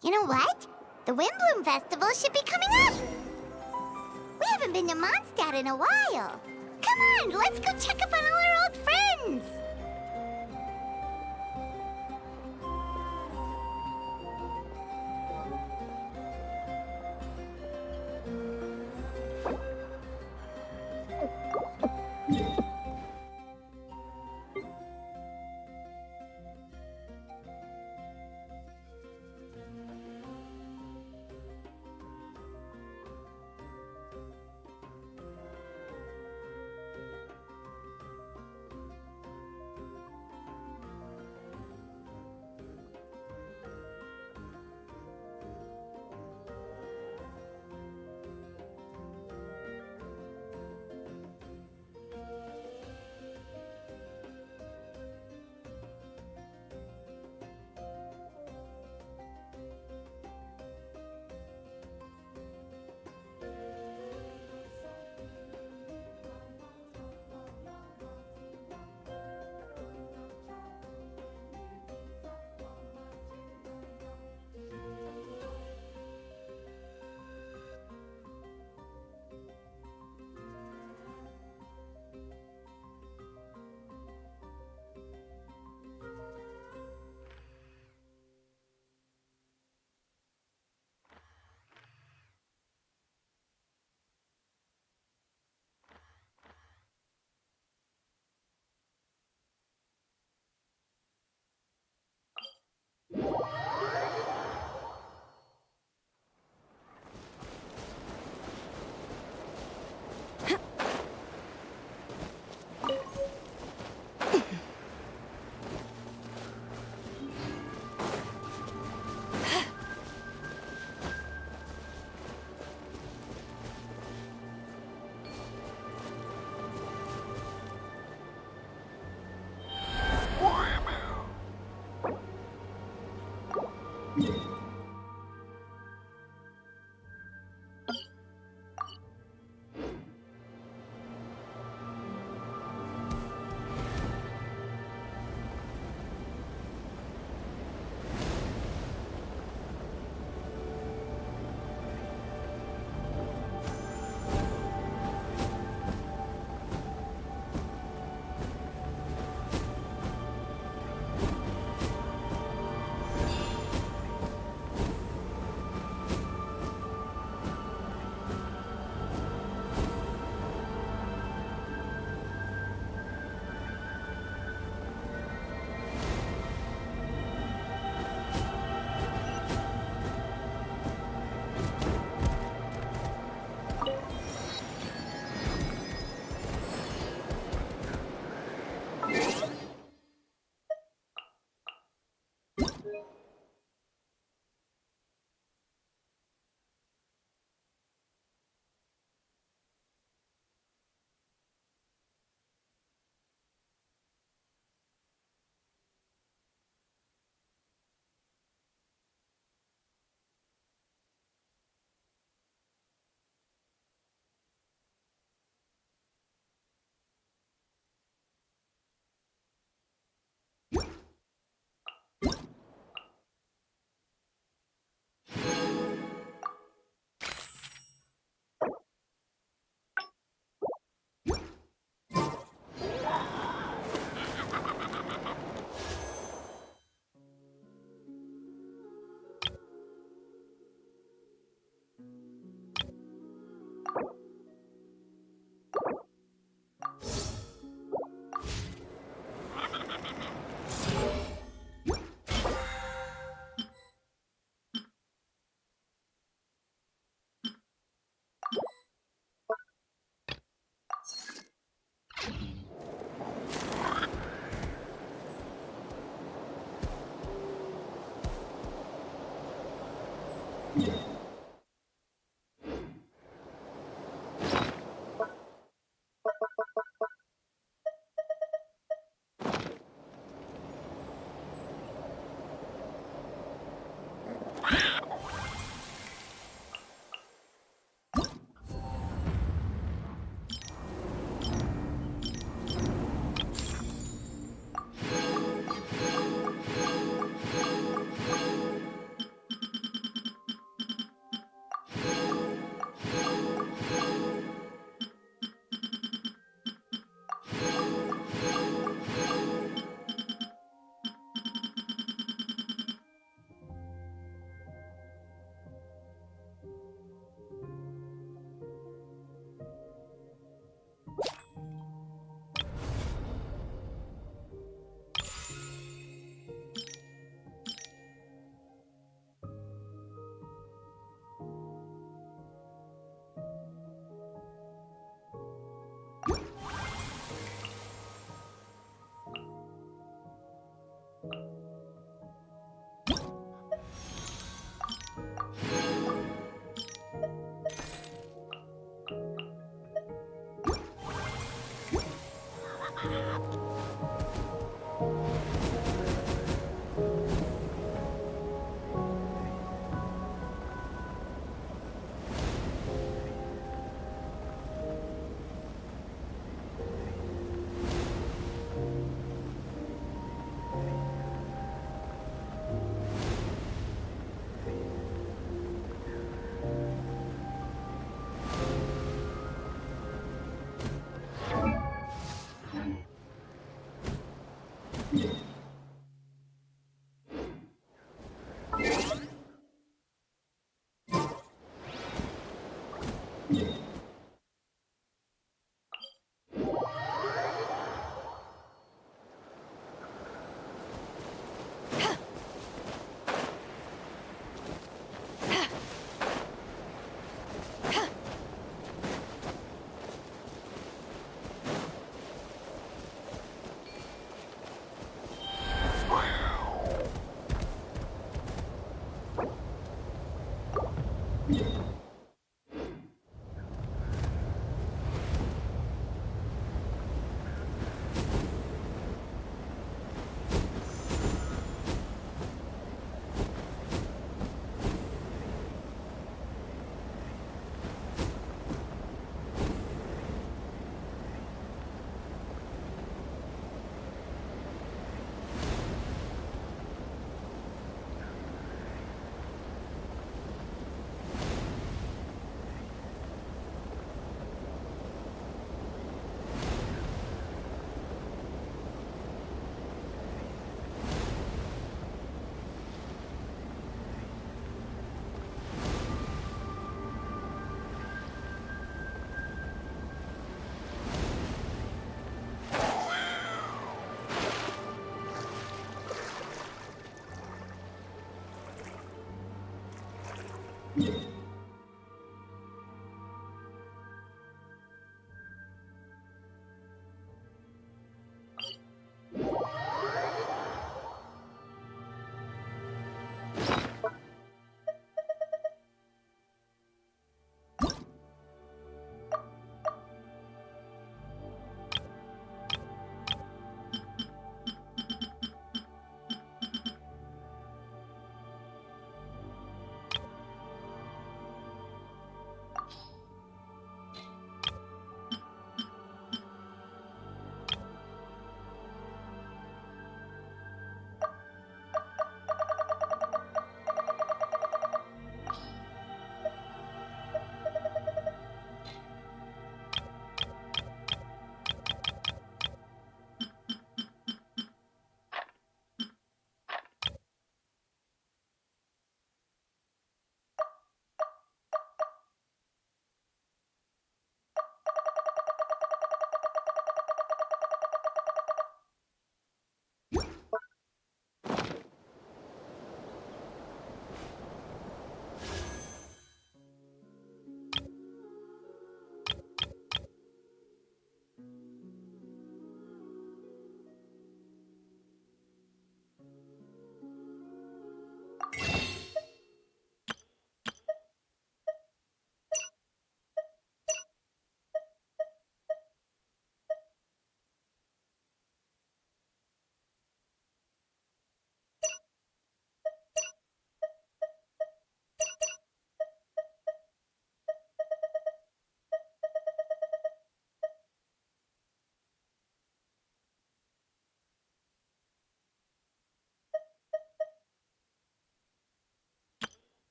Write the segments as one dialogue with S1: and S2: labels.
S1: You know what? The Windbloom Festival should be coming up! We haven't been to Mondstadt in a while. Come on, let's go check up on all our old friends!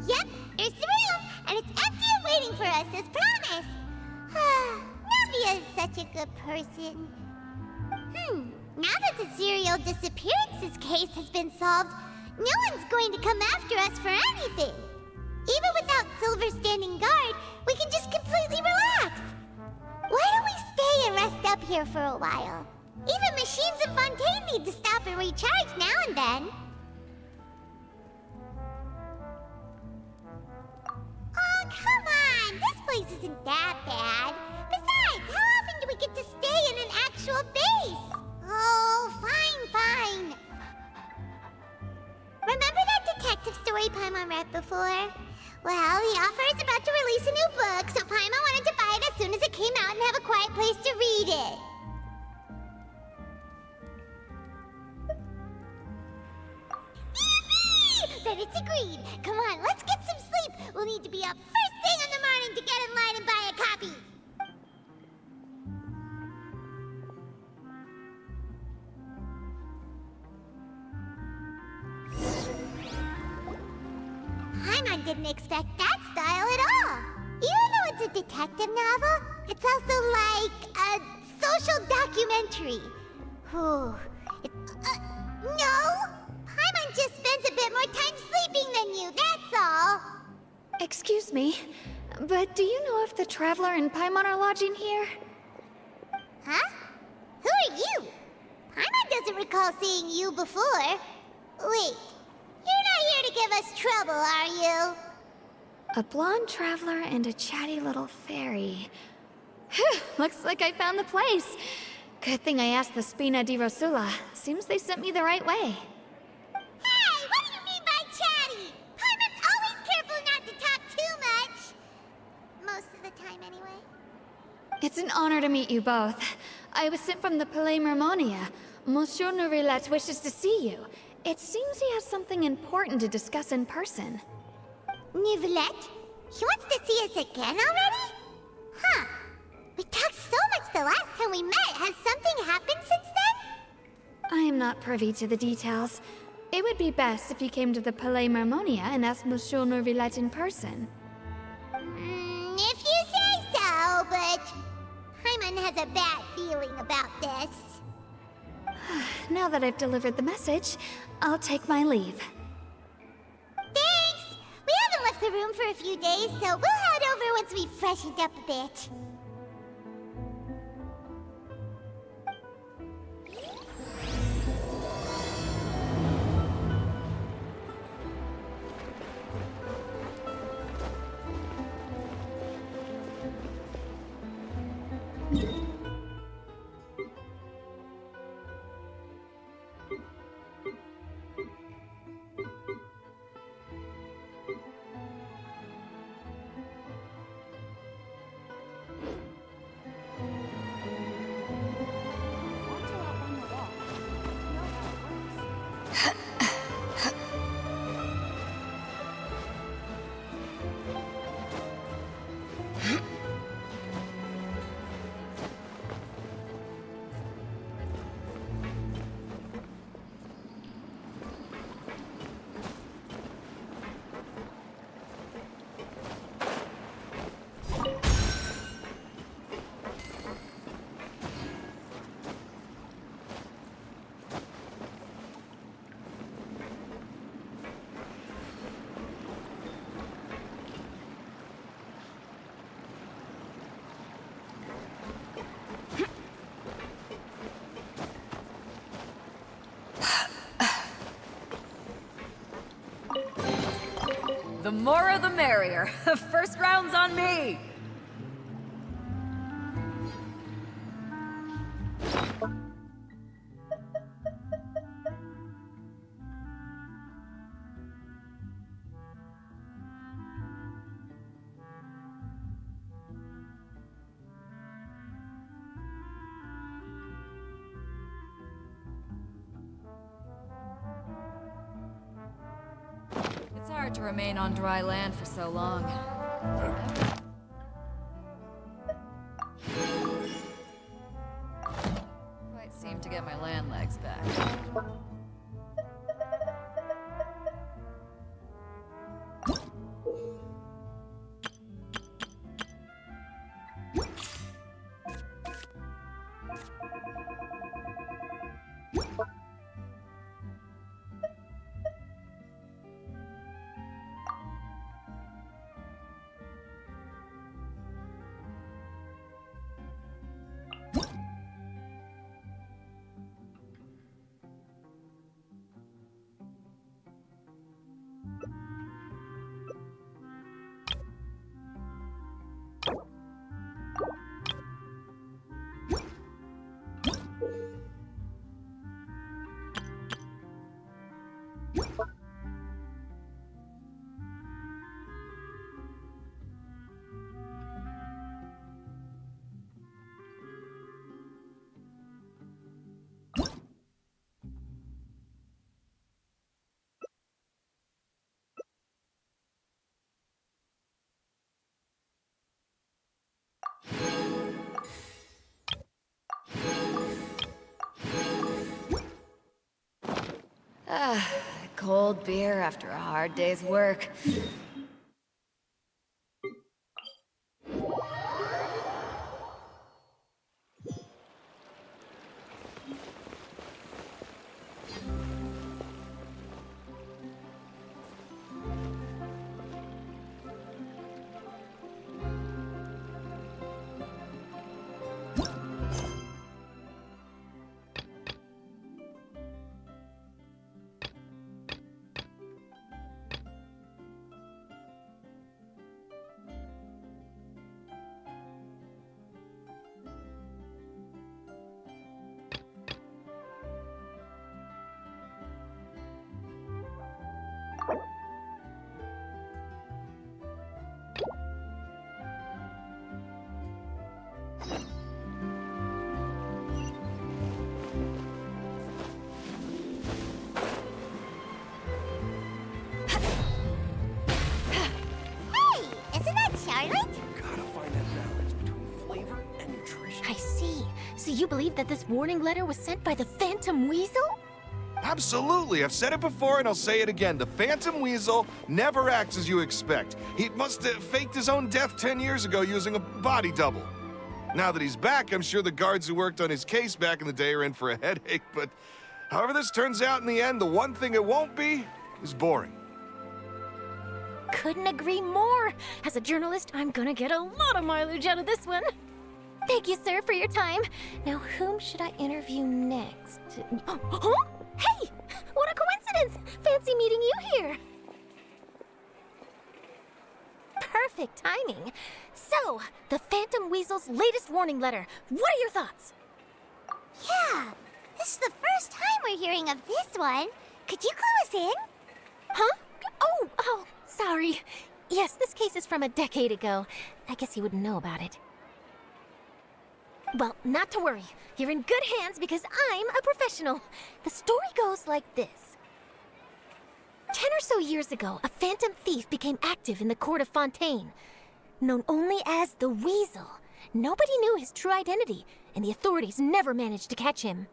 S1: Yep, here's the room, and it's empty and waiting for us as promised. Navia is such a good person. Now that the serial disappearances case has been solved, no one's going to come after us for anything. Even without Silver standing guard, we can just completely relax. Why don't we stay and rest up here for a while? Even machines in Fontaine need to stop and recharge now and then. Oh, come on! This place isn't that bad. Besides, how often do we get to stay in an actual base? Oh, fine. Remember that detective story Paimon read before? Well, the author is about to release a new book, so Paimon wanted to buy it as soon as it came out and have a quiet place to read it. Yippee! Then it's agreed. Come on, let's get some sleep. We'll need to be up first thing in the morning to get in line and buy a copy. Paimon didn't expect that style at all. Even though it's a detective novel, it's also like a social documentary. No! Paimon just spends a bit more time sleeping than you, that's all.
S2: Excuse me, but do you know if the Traveler and Paimon are lodging here?
S1: Huh? Who are you? Paimon doesn't recall seeing you before. Wait, you're not here to give us trouble, are you?
S2: A blonde traveler and a chatty little fairy. Phew, looks like I found the place. Good thing I asked the Spina di Rosula. Seems they sent me the right way.
S1: Hey, what do you mean by chatty? Paimon's always careful not to talk too much. Most of the time, anyway.
S2: It's an honor to meet you both. I was sent from the Palais Mermonia. Monsieur Nourilette wishes to see you. It seems he has something important to discuss in person.
S1: Nourilette? He wants to see us again already? Huh. We talked so much the last time we met. Has something happened since then?
S2: I am not privy to the details. It would be best if you came to the Palais Mermonia and asked Monsieur Nourilette in person.
S1: If you say so, but Paimon has a bad feeling about this.
S2: Now that I've delivered the message, I'll take my leave.
S1: Thanks! We haven't left the room for a few days, so we'll head over once we've freshened up a bit.
S3: The more the merrier. First round's on me! It's hard to remain on dry land for so long. Quite seem to get my land legs back. Cold beer after a hard day's work.
S4: So you believe that this warning letter was sent by the Phantom Weasel?
S5: Absolutely. I've said it before and I'll say it again. The Phantom Weasel never acts as you expect. He must have faked his own death 10 years ago using a body double. Now that he's back, I'm sure the guards who worked on his case back in the day are in for a headache, but however this turns out in the end, the one thing it won't be is boring.
S4: Couldn't agree more. As a journalist, I'm gonna get a lot of mileage out of this one. Thank you, sir, for your time. Now, whom should I interview next? Huh? Hey! What a coincidence! Fancy meeting you here. Perfect timing. So, the Phantom Weasel's latest warning letter. What are your thoughts?
S1: Yeah, this is the first time we're hearing of this one. Could you clue us in?
S4: Huh? Oh, sorry. Yes, this case is from a decade ago. I guess you wouldn't know about it. Well, not to worry. You're in good hands because I'm a professional. The story goes like this. 10 or so years ago, a phantom thief became active in the court of Fontaine. Known only as the Weasel, nobody knew his true identity, and the authorities never managed to catch him.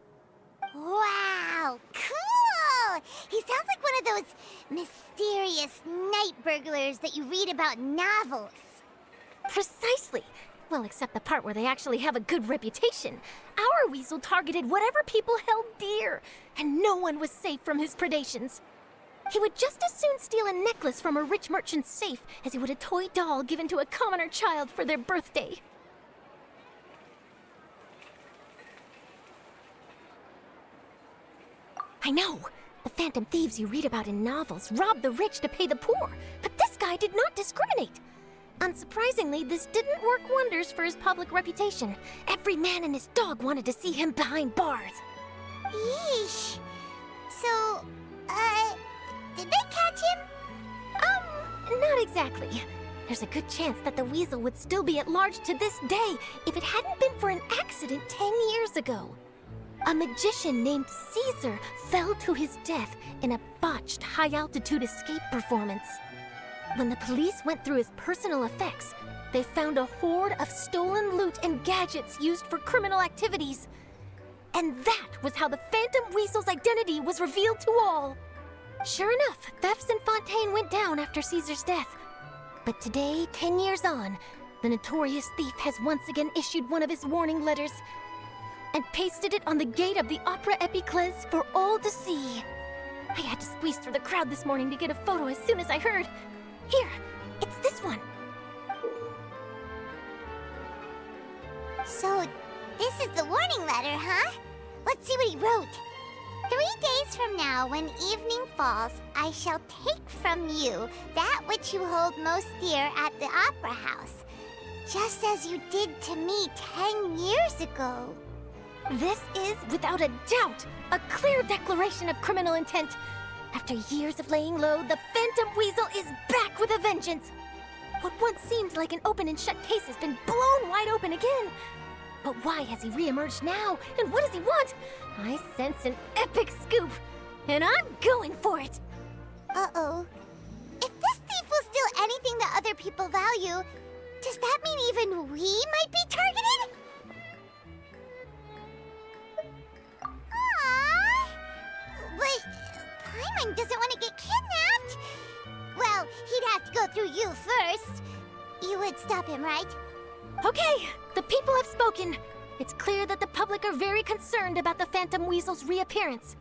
S1: Wow, cool! He sounds like one of those mysterious night burglars that you read about in novels.
S4: Precisely. Well, except the part where they actually have a good reputation. Our Weasel targeted whatever people held dear, and no one was safe from his predations. He would just as soon steal a necklace from a rich merchant's safe as he would a toy doll given to a commoner child for their birthday. I know. The phantom thieves you read about in novels rob the rich to pay the poor. But this guy guy did not discriminate. Unsurprisingly, this didn't work wonders for his public reputation. Every man and his dog wanted to see him behind bars.
S1: Yeesh. So, did they catch him?
S4: Not exactly. There's a good chance that the weasel would still be at large to this day if it hadn't been for an accident 10 years ago. A magician named Caesar fell to his death in a botched high-altitude escape performance. When the police went through his personal effects, they found a hoard of stolen loot and gadgets used for criminal activities. And that was how the Phantom Weasel's identity was revealed to all. Sure enough, thefts in Fontaine went down after Caesar's death. But today, 10 years on, the notorious thief has once again issued one of his warning letters and pasted it on the gate of the Opera Epiclese for all to see. I had to squeeze through the crowd this morning to get a photo as soon as I heard. Here, it's this one.
S1: So, this is the warning letter, huh? Let's see what he wrote. 3 days from now, when evening falls, I shall take from you that which you hold most dear at the Opera House, just as you did to me 10 years ago.
S4: This is, without a doubt, a clear declaration of criminal intent. After years of laying low, the Phantom Weasel is back with a vengeance. What once seemed like an open and shut case has been blown wide open again. But why has he reemerged now? And what does he want? I sense an epic scoop, and I'm going for it.
S1: Uh-oh. If this thief will steal anything that other people value, does that mean even we might be targeted? Aww. But Paimon doesn't want to get kidnapped. Well, he'd have to go through you first. You would stop him, right?
S4: Okay, the people have spoken. It's clear that the public are very concerned about the Phantom Weasel's reappearance.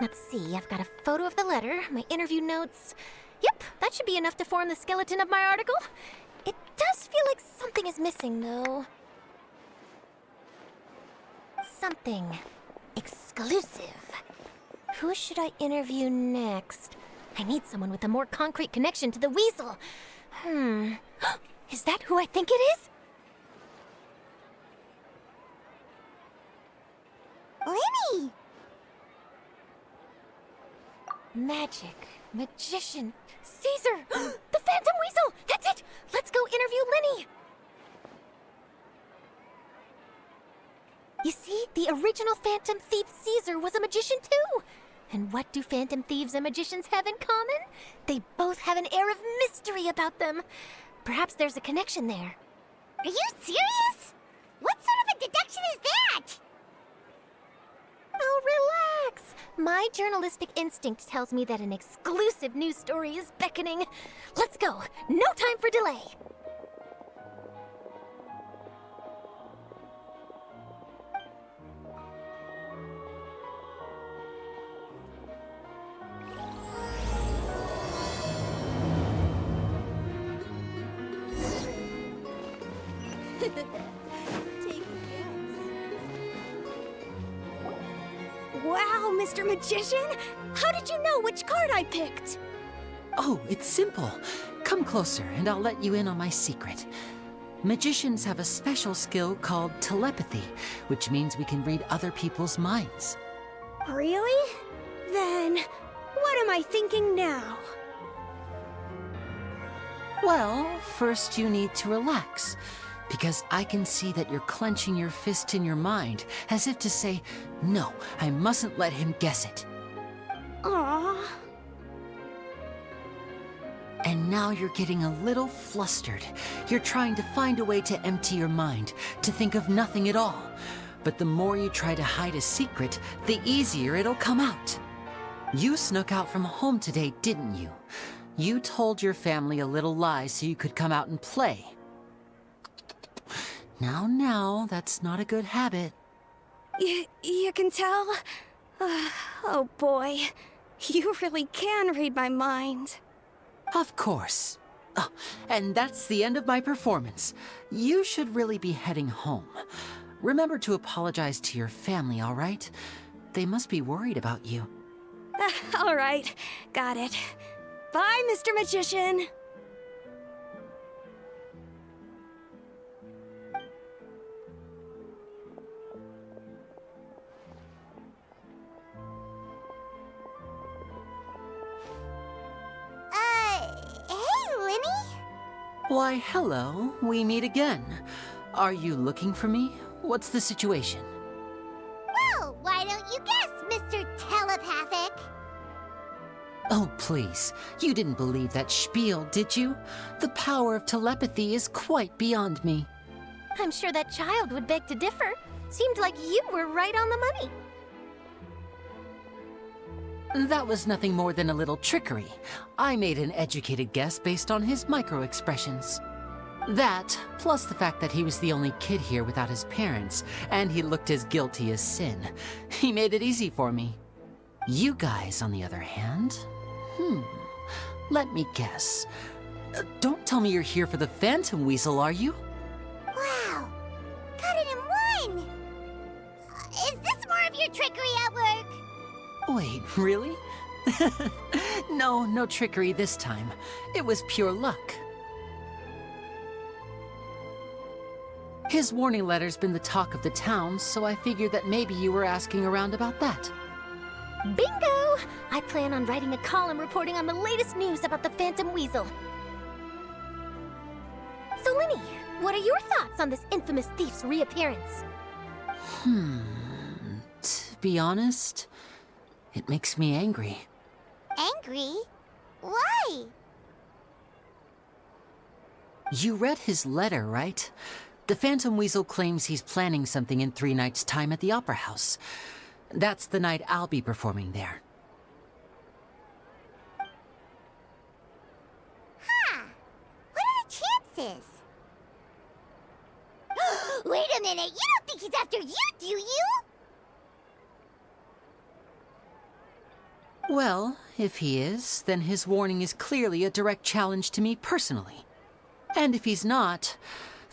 S4: Let's see, I've got a photo of the letter, my interview notes. Yep, that should be enough to form the skeleton of my article. It does feel like something is missing, though. Something exclusive. Who should I interview next? I need someone with a more concrete connection to the weasel. Is that who I think it is?
S1: Lenny!
S4: Magic, magician, Caesar, the Phantom Weasel! That's it! Let's go interview Lenny! You see, the original Phantom Thief Caesar was a magician too! And what do Phantom Thieves and magicians have in common? They both have an air of mystery about them. Perhaps there's a connection there.
S1: Are you serious? What sort of a deduction is that?
S4: Oh, relax. My journalistic instinct tells me that an exclusive news story is beckoning. Let's go. No time for delay.
S6: Wow, Mr. Magician! How did you know which card I picked?
S7: Oh, it's simple. Come closer and I'll let you in on my secret. Magicians have a special skill called telepathy, which means we can read other people's minds.
S6: Really? Then, what am I thinking now?
S7: Well, first you need to relax, because I can see that you're clenching your fist in your mind, as if to say, no, I mustn't let him guess it.
S6: Aww.
S7: And now you're getting a little flustered. You're trying to find a way to empty your mind, to think of nothing at all. But the more you try to hide a secret, the easier it'll come out. You snuck out from home today, didn't you? You told your family a little lie so you could come out and play. Now, that's not a good habit.
S6: You can tell? Oh boy, you really can read my mind.
S7: Of course. Oh, and that's the end of my performance. You should really be heading home. Remember to apologize to your family, all right? They must be worried about you.
S6: All right, got it. Bye, Mr. Magician.
S1: Hey, Lenny?
S7: Why, hello. We meet again. Are you looking for me? What's the situation?
S1: Well, why don't you guess, Mr. Telepathic?
S7: Oh, please. You didn't believe that spiel, did you? The power of telepathy is quite beyond me.
S4: I'm sure that child would beg to differ. Seemed like you were right on the money.
S7: That was nothing more than a little trickery. I made an educated guess based on his micro-expressions. That, plus the fact that he was the only kid here without his parents, and he looked as guilty as sin. He made it easy for me. You guys, on the other hand... let me guess. Don't tell me you're here for the Phantom Weasel, are you?
S1: Wow, got it in one! Is this more of your trickery at work?
S7: Wait, really? No trickery this time. It was pure luck. His warning letter's been the talk of the town, so I figured that maybe you were asking around about that.
S4: Bingo! I plan on writing a column reporting on the latest news about the Phantom Weasel. So, Lenny, what are your thoughts on this infamous thief's reappearance?
S7: To be honest, it makes me angry.
S1: Angry? Why?
S7: You read his letter, right? The Phantom Weasel claims he's planning something in 3 nights' time at the Opera House. That's the night I'll be performing there.
S1: Huh. What are the chances? Wait a minute, you don't think he's after you, do you?
S7: Well, if he is, then his warning is clearly a direct challenge to me personally. And if he's not,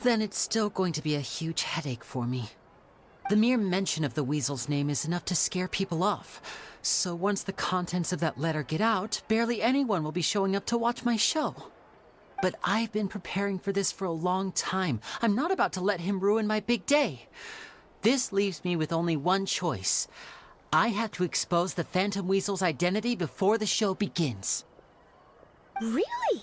S7: then it's still going to be a huge headache for me. The mere mention of the Weasel's name is enough to scare people off. So once the contents of that letter get out, barely anyone will be showing up to watch my show. But I've been preparing for this for a long time. I'm not about to let him ruin my big day. This leaves me with only one choice. I have to expose the Phantom Weasel's identity before the show begins.
S4: Really?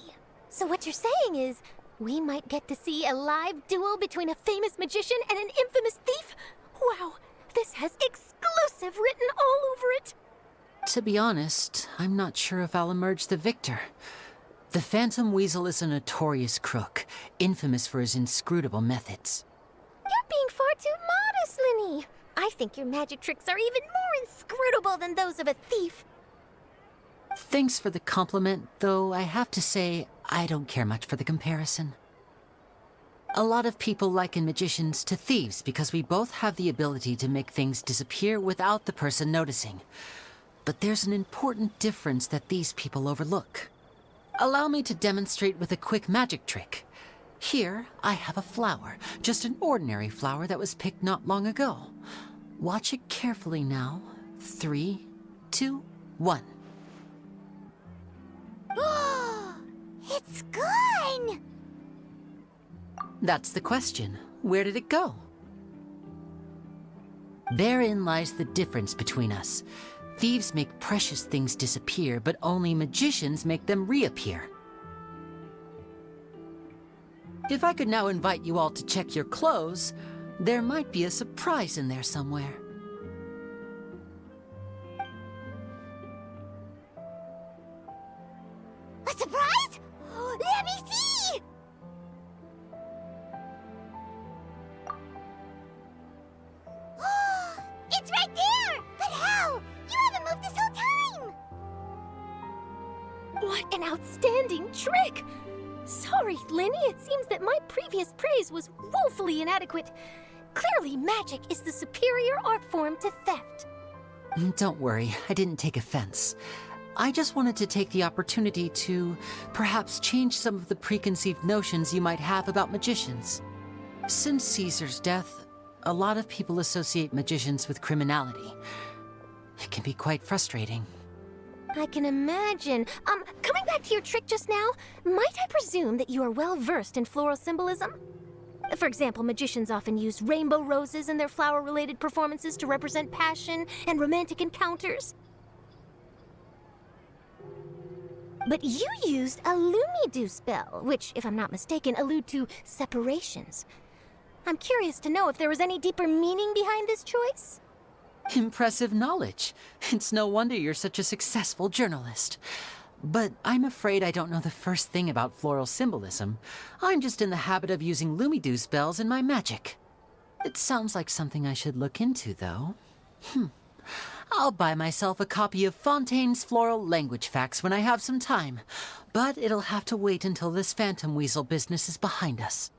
S4: So what you're saying is, we might get to see a live duel between a famous magician and an infamous thief? Wow, this has exclusive written all over it!
S7: To be honest, I'm not sure if I'll emerge the victor. The Phantom Weasel is a notorious crook, infamous for his inscrutable methods.
S4: You're being far too modest, Lenny. I think your magic tricks are even more inscrutable than those of a thief.
S7: Thanks for the compliment, though I have to say, I don't care much for the comparison. A lot of people liken magicians to thieves because we both have the ability to make things disappear without the person noticing. But there's an important difference that these people overlook. Allow me to demonstrate with a quick magic trick. Here, I have a flower, just an ordinary flower that was picked not long ago. Watch it carefully now. 3, 2, 1.
S1: It's gone!
S7: That's the question. Where did it go? Therein lies the difference between us. Thieves make precious things disappear, but only magicians make them reappear. If I could now invite you all to check your clothes, there might be a surprise in there somewhere.
S1: A surprise? Let me see! It's right there! But how? You haven't moved this whole time!
S4: What an outstanding trick! Sorry, Lenny, it seems that my previous praise was woefully inadequate. Clearly, magic is the superior art form to theft.
S7: Don't worry, I didn't take offense. I just wanted to take the opportunity to perhaps change some of the preconceived notions you might have about magicians. Since Caesar's death, a lot of people associate magicians with criminality. It can be quite frustrating.
S4: I can imagine. Coming back to your trick just now, might I presume that you are well versed in floral symbolism? For example, magicians often use rainbow roses in their flower-related performances to represent passion and romantic encounters. But you used a Lumidu spell, which, if I'm not mistaken, allude to separations. I'm curious to know if there was any deeper meaning behind this choice?
S7: Impressive knowledge. It's no wonder you're such a successful journalist. But I'm afraid I don't know the first thing about floral symbolism. I'm just in the habit of using Lumidu spells in my magic. It sounds like something I should look into, though. I'll buy myself a copy of Fontaine's Floral Language Facts when I have some time. But it'll have to wait until this phantom weasel business is behind us.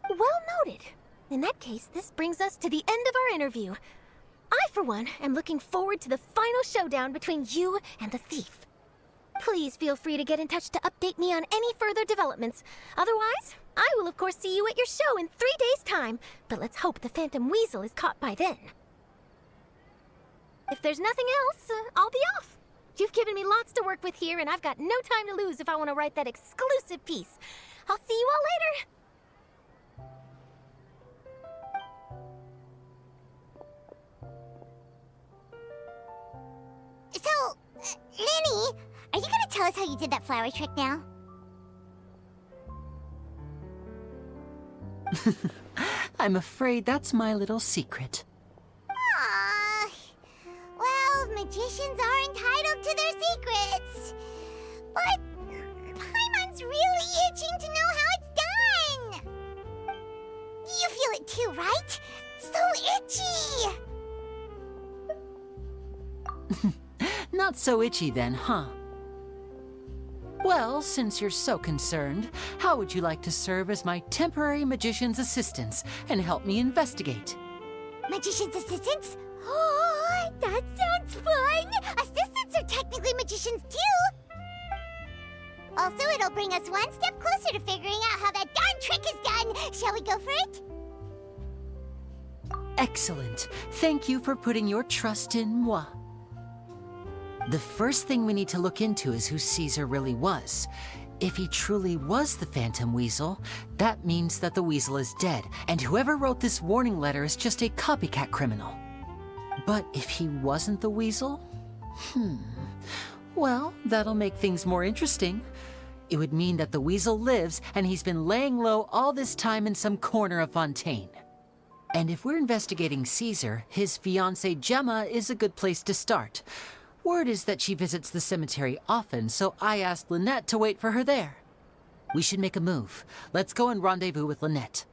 S4: Well noted. In that case, this brings us to the end of our interview. I, for one, am looking forward to the final showdown between you and the thief. Please feel free to get in touch to update me on any further developments. Otherwise, I will of course see you at your show in 3 days' time, but let's hope the Phantom Weasel is caught by then. If there's nothing else, I'll be off. You've given me lots to work with here, and I've got no time to lose if I want to write that exclusive piece. I'll see you all later!
S1: So, Lenny, are you gonna tell us how you did that flower trick now?
S7: I'm afraid that's my little secret.
S1: Aww. Well, magicians are entitled to their secrets. But Paimon's really itching to know how it's done. You feel it too, right? So itchy.
S7: Not so itchy then, huh? Well, since you're so concerned, how would you like to serve as my temporary magician's assistants and help me investigate?
S1: Magician's assistants? Oh, that sounds fun! Assistants are technically magicians too! Also, it'll bring us one step closer to figuring out how that darn trick is done! Shall we go for it?
S7: Excellent. Thank you for putting your trust in moi. The first thing we need to look into is who Caesar really was. If he truly was the Phantom Weasel, that means that the weasel is dead, and whoever wrote this warning letter is just a copycat criminal. But if he wasn't the weasel? Well, that'll make things more interesting. It would mean that the weasel lives, and he's been laying low all this time in some corner of Fontaine. And if we're investigating Caesar, his fiancée Gemma is a good place to start. Word is that she visits the cemetery often, so I asked Lynette to wait for her there. We should make a move. Let's go and rendezvous with Lynette.